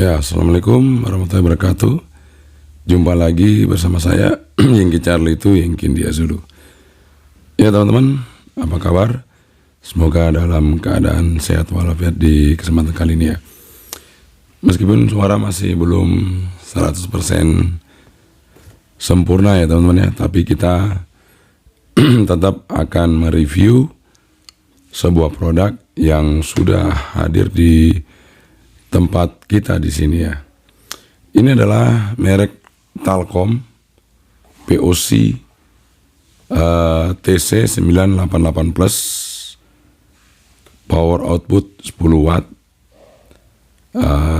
Ya, assalamualaikum warahmatullahi wabarakatuh. Jumpa lagi bersama saya, Yengki Charlie itu Yengkin Dia Zulu. Ya teman-teman, apa kabar? Semoga dalam keadaan sehat walafiat di kesempatan kali ini ya. Meskipun suara masih belum 100% sempurna ya teman-teman ya, tapi kita tetap akan mereview sebuah produk yang sudah hadir di tempat kita di sini ya. Ini adalah merek Talkom POC TC988 Plus, power output 10 watt.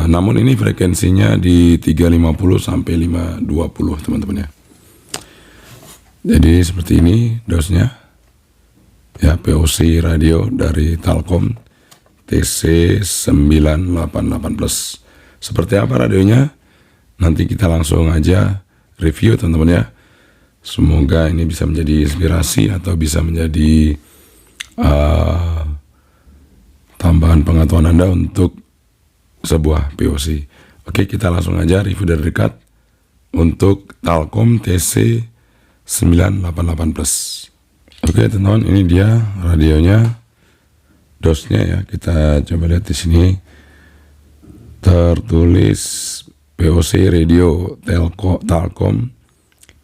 Namun ini frekuensinya di 350 sampai 520 teman-teman ya. Jadi seperti ini dosnya ya, POC radio dari Talkom TC988 Plus. Seperti apa radionya? Nanti kita langsung aja review teman-teman ya. Semoga ini bisa menjadi inspirasi atau bisa menjadi tambahan pengetahuan Anda untuk sebuah POC. Oke, kita langsung aja review dari dekat untuk Talkom TC988 Plus. Oke teman-teman, ini dia radionya. Dosnya ya, kita coba lihat di sini tertulis POC radio Talkom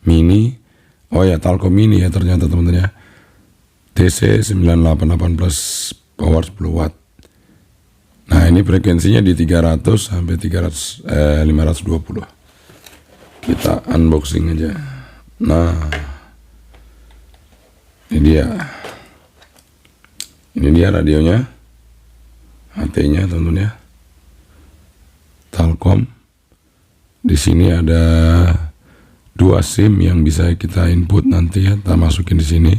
Mini. Oh ya, Talkom Mini ya ternyata teman-teman ya. TC988 Plus, power 10 watt. Nah, ini frekuensinya di 300 sampai 520. Kita unboxing aja. Nah, ini dia. Ini dia radionya, HT-nya teman-teman ya. Talkom. Di sini ada 2 SIM yang bisa kita input nanti ya, kita masukin di sini.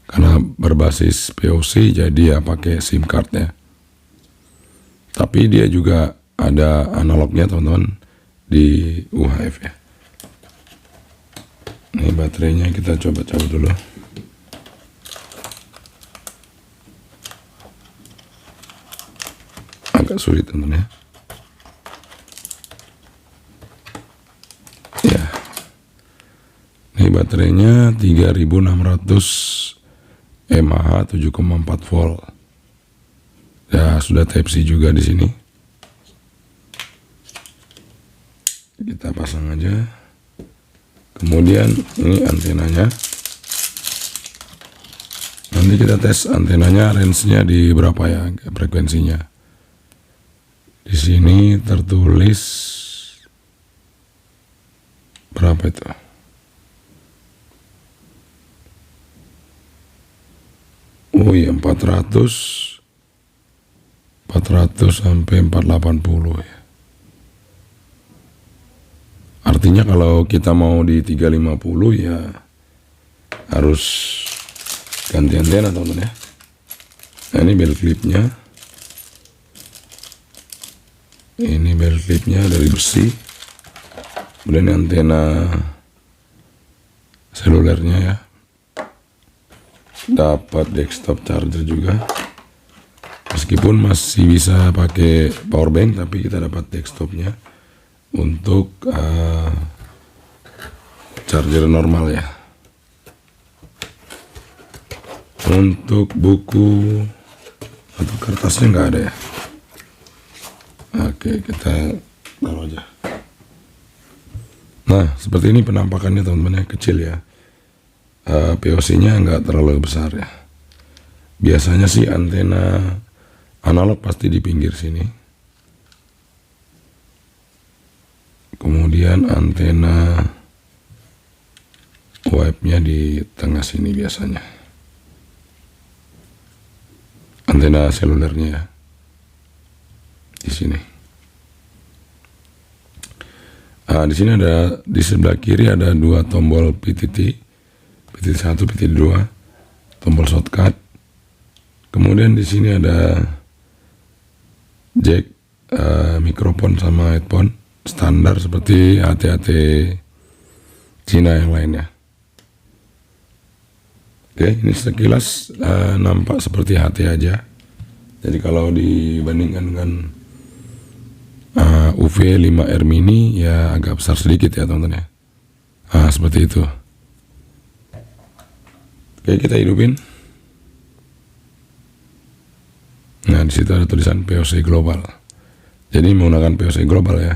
Karena berbasis POC jadi ya pakai SIM card ya. Tapi dia juga ada analognya teman-teman di UHF ya. Ini baterainya kita coba cabut dulu. Agak sulit teman-teman ya. Ini baterainya 3600 mAh 7,4 volt. Ya, sudah Type C juga di sini. Kita pasang aja. Kemudian ini antenanya. Nanti kita tes antenanya, range-nya di berapa ya, frekuensinya. Di sini tertulis berapa itu? Oh iya, 400 sampai 480 ya. Artinya kalau kita mau di 350 ya harus ganti antena teman-teman ya. Nah, ini belt clipnya. Ini belt clipnya dari besi. Kemudian antena selulernya ya. Dapat desktop charger juga. Meskipun masih bisa pakai power bank, tapi kita dapat desktopnya untuk charger normal ya. Untuk buku atau kertasnya nggak ada ya. Oke, kita taruh aja. Nah, seperti ini penampakannya teman-teman ya, kecil ya. POC-nya nggak terlalu besar ya. Biasanya sih antena analog pasti di pinggir sini. Kemudian antena wipe-nya di tengah sini biasanya. Antena selulernya ya. Di sini. Di sini ada, di sebelah kiri ada 2 tombol PTT 1, PTT 2, tombol shortcut. Kemudian di sini ada jack mikrofon sama headphone standar seperti HT-HT Cina yang lainnya. Oke, ini sekilas nampak seperti HT aja. Jadi kalau dibandingkan dengan UV5R mini ya agak besar sedikit ya teman-teman ya. Nah, seperti itu. Oke, kita hidupin. Nah, di situ ada tulisan VOC global. Jadi menggunakan VOC global ya.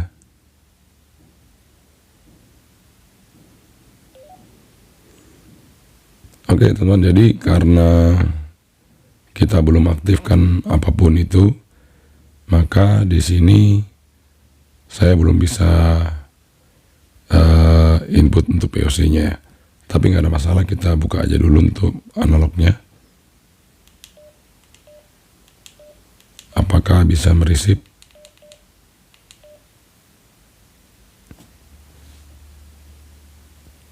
Oke, teman-teman, jadi karena kita belum aktifkan apapun itu, maka di sini saya belum bisa input untuk VOC-nya ya. Tapi nggak ada masalah, kita buka aja dulu untuk analognya. Apakah bisa meresip?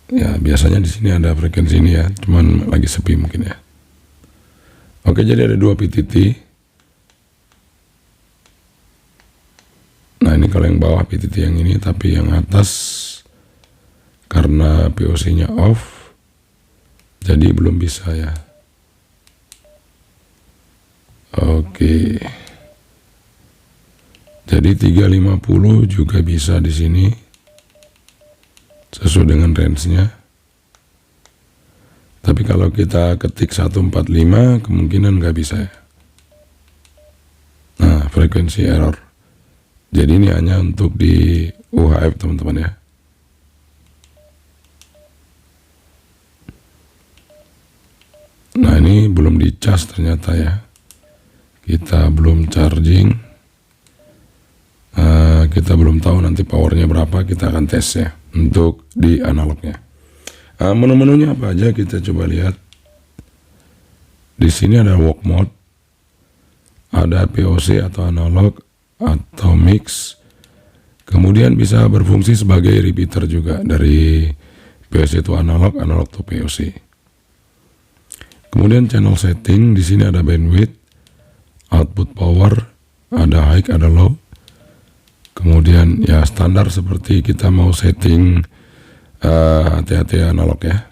Ya, biasanya di sini ada frekuensi ini ya, cuman lagi sepi mungkin ya. Oke, jadi ada 2 PTT. Nah, ini kalau yang bawah PTT yang ini, tapi yang atas karena VOC-nya off, jadi belum bisa ya. Oke. Jadi 350 juga bisa di sini. Sesuai dengan range-nya. Tapi kalau kita ketik 145 kemungkinan nggak bisa ya. Nah, frekuensi error. Jadi ini hanya untuk di UHF teman-teman ya. Nah, ini belum dicas ternyata ya. Kita belum charging. Kita belum tahu nanti powernya berapa, kita akan tes ya untuk di analognya. Menu-menunya apa aja kita coba lihat. Di sini ada work mode, ada VOC atau analog atau mix. Kemudian bisa berfungsi sebagai repeater juga dari VOC itu analog, analog to VOC. Kemudian channel setting, di sini ada bandwidth, output power, ada high, ada low. Kemudian ya standar seperti kita mau setting hati-hati analog ya.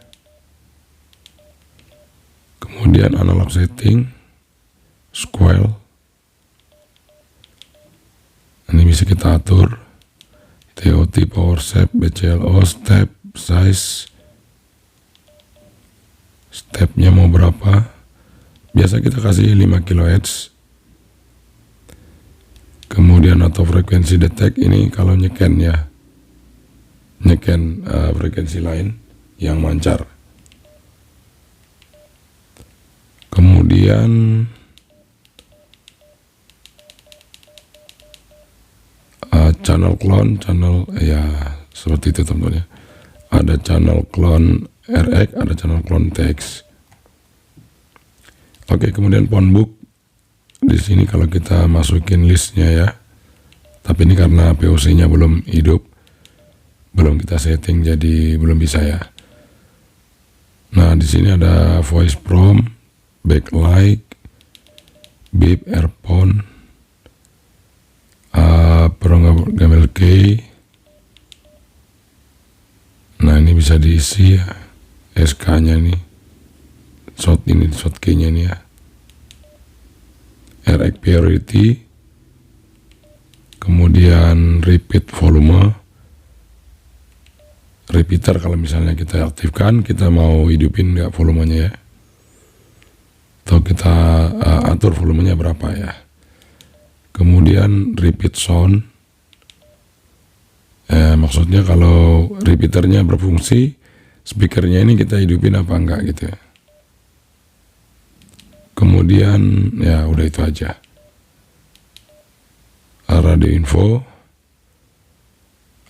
Kemudian analog setting, square. Ini bisa kita atur. TOT, power shape, BCLO, step, size. Stepnya mau berapa? Biasa kita kasih 5 kHz. Kemudian atau frekuensi detect, ini kalau nyeken ya, nyeken frekuensi lain yang mancar. Kemudian channel clone, channel ya seperti itu teman-teman ya. Ada channel clone RX, ada channel clone TX. Oke, kemudian phone book. Di sini kalau kita masukin listnya ya, tapi ini karena VOC-nya belum hidup, belum kita setting, jadi belum bisa ya. Nah, di sini ada voice prompt, backlight, beep, earphone, programmable key. Nah, ini bisa diisi ya, SK-nya nih, short key-nya nih ya. RX priority, kemudian repeat volume, repeater kalau misalnya kita aktifkan, kita mau hidupin nggak volumenya ya, atau kita atur volumenya berapa ya. Kemudian repeat sound, maksudnya kalau repeaternya berfungsi, speakernya ini kita hidupin apa enggak gitu ya. Kemudian ya udah itu aja. Radio info.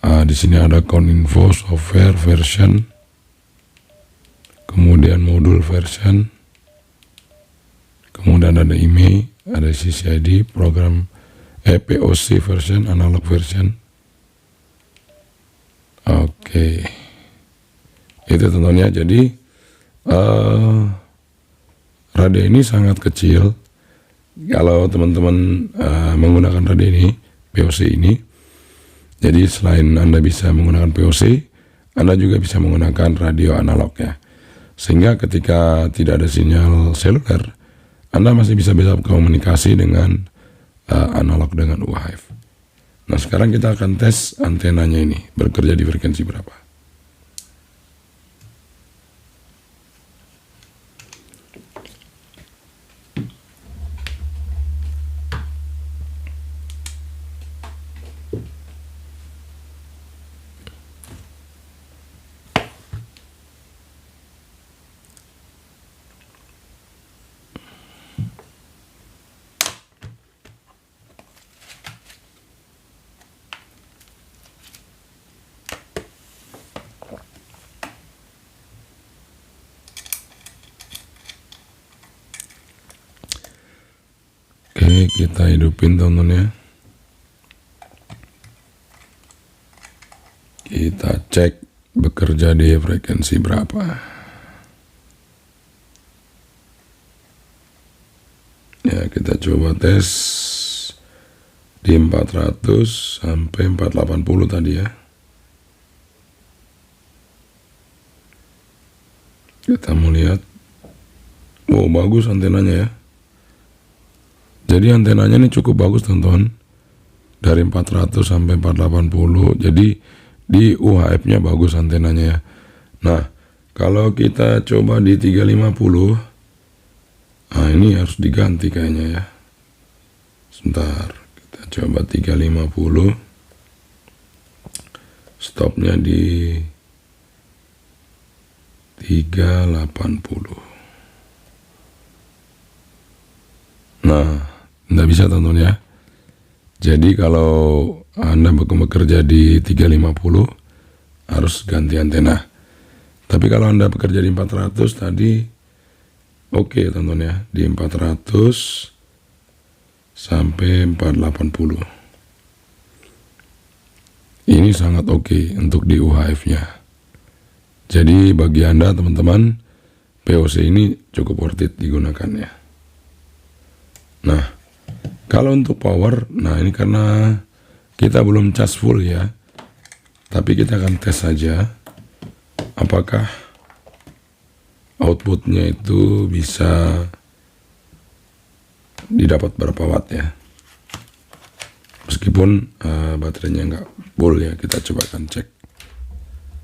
Di sini ada count info, software version. Kemudian modul version. Kemudian ada email, ada CCID, program POC version, analog version. Oke. Itu tentunya jadi radio ini sangat kecil. Kalau teman-teman menggunakan radio ini, VOC ini, jadi selain Anda bisa menggunakan VOC, Anda juga bisa menggunakan radio analog ya. Sehingga ketika tidak ada sinyal seluler, Anda masih bisa komunikasi dengan analog dengan UHF. Nah, sekarang kita akan tes antenanya ini bekerja di frekuensi berapa. Oke, kita hidupin teman-teman ya. Kita cek bekerja di frekuensi berapa. Ya, kita coba tes di 400 sampai 480 tadi ya. Kita mau lihat. Wow, bagus antenanya ya. Jadi antenanya ini cukup bagus teman-teman. Dari 400 sampai 480. Jadi di UHF-nya bagus antenanya ya. Nah, kalau kita coba di 350, nah ini harus diganti kayaknya ya. Sebentar, kita coba 350. Stopnya di 380. Nah, nggak bisa teman-teman ya. Jadi kalau Anda bekerja di 350 harus ganti antena. Tapi kalau Anda bekerja di 400 tadi oke teman-teman ya, di 400 sampai 480. Ini sangat oke untuk di UHF-nya. Jadi bagi Anda teman-teman, POC ini cukup worth it digunakan ya. Nah, kalau untuk power, nah ini karena kita belum cas full ya, tapi kita akan tes saja apakah outputnya itu bisa didapat berapa watt ya. Meskipun baterainya nggak full ya, kita coba akan cek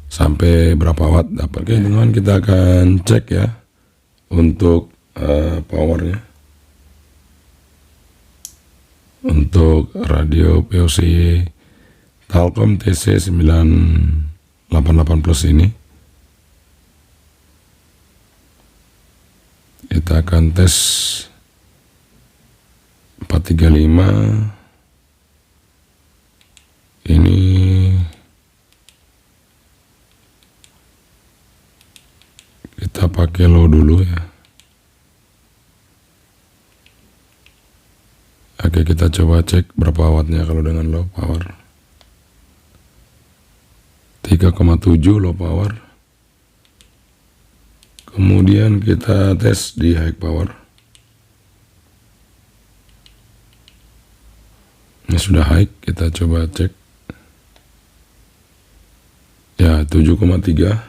sampai berapa watt dapat. Oke teman-teman, kita akan cek ya untuk powernya. Untuk radio POC Telkom TC 988 Plus ini kita akan tes 435. Ini kita pakai low dulu ya. Oke, kita coba cek berapa wattnya kalau dengan low power. 3,7 low power. Kemudian kita tes di high power. Ini sudah high, kita coba cek. Ya, 7,3.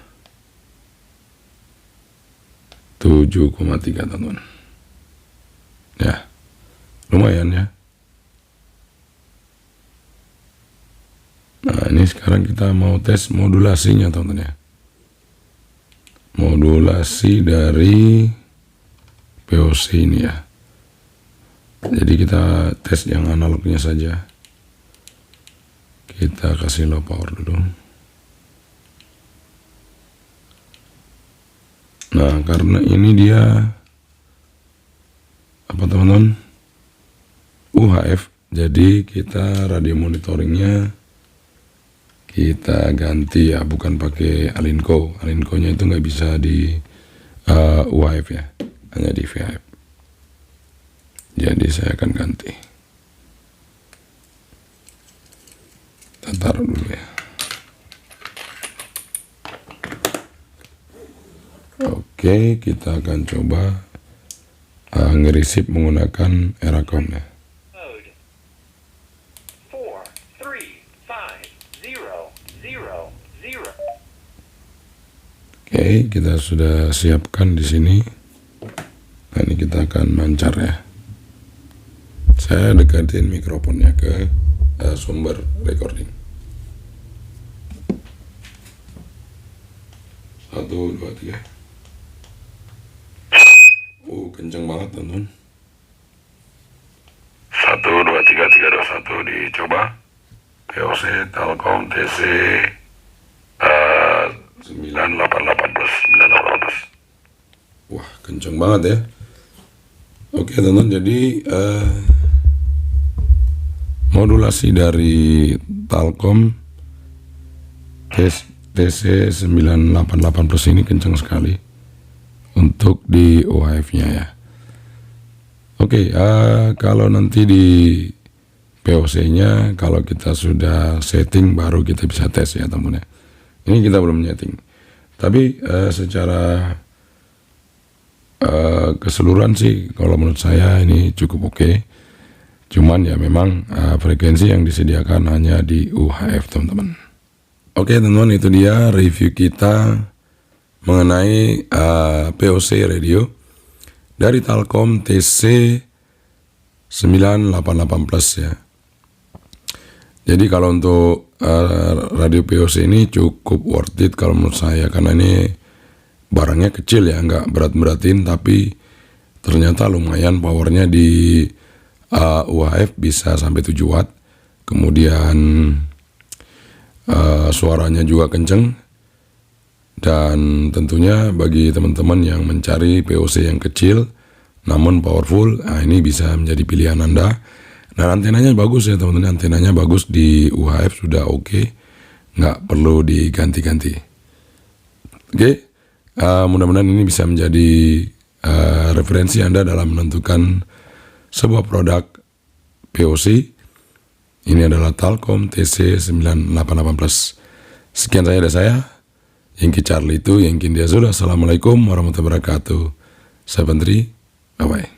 7,3 teman-teman. Ya. Lumayan ya. Nah, ini sekarang kita mau tes modulasinya teman-teman ya. Modulasi dari POC ini ya. Jadi kita tes yang analognya saja. Kita kasih low power dulu. Nah, karena ini dia apa teman-teman? UHF, jadi kita radio monitoringnya kita ganti ya, bukan pakai Alinco. Alinco-nya itu nggak bisa di UHF ya, hanya di VHF. Jadi saya akan ganti. Kita taruh dulu ya. Oke, kita akan coba nge-receive menggunakan Eracom ya. Oke, kita sudah siapkan di sini. Nah, ini kita akan mancar ya. Saya dekatin mikrofonnya ke sumber recording. 1, 2, 3. Kenceng banget teman-teman. 1, 2, 3, 3, 2, 1 dicoba. POC Telkom TC 9818 Wah, kenceng banget ya. Oke teman-teman, jadi modulasi dari Telkom TC 988 plus ini kenceng sekali untuk di UHF-nya ya. Oke, kalau nanti di POC-nya, kalau kita sudah setting baru kita bisa tes ya teman-teman ya. Ini kita belum setting, tapi secara keseluruhan sih kalau menurut saya ini cukup oke. Cuman ya memang frekuensi yang disediakan hanya di UHF teman-teman. Oke teman-teman, itu dia review kita mengenai POC radio dari Telkom TC 988 plus ya. Jadi kalau untuk radio POC ini cukup worth it kalau menurut saya, karena ini barangnya kecil ya, nggak berat-beratin, tapi ternyata lumayan powernya di UHF bisa sampai 7 watt. Kemudian suaranya juga kenceng, dan tentunya bagi teman-teman yang mencari POC yang kecil namun powerful, ini bisa menjadi pilihan Anda. Dan antenanya bagus ya teman-teman, antenanya bagus di UHF sudah oke, nggak perlu diganti-ganti. Oke, mudah-mudahan ini bisa menjadi referensi Anda dalam menentukan sebuah produk POC. Ini adalah Telkom TC 988 plus. Sekian dari saya, Yengki Charlie itu, Yengki Dia Sudah. Assalamualaikum warahmatullahi wabarakatuh. Saya Pendri, bye-bye.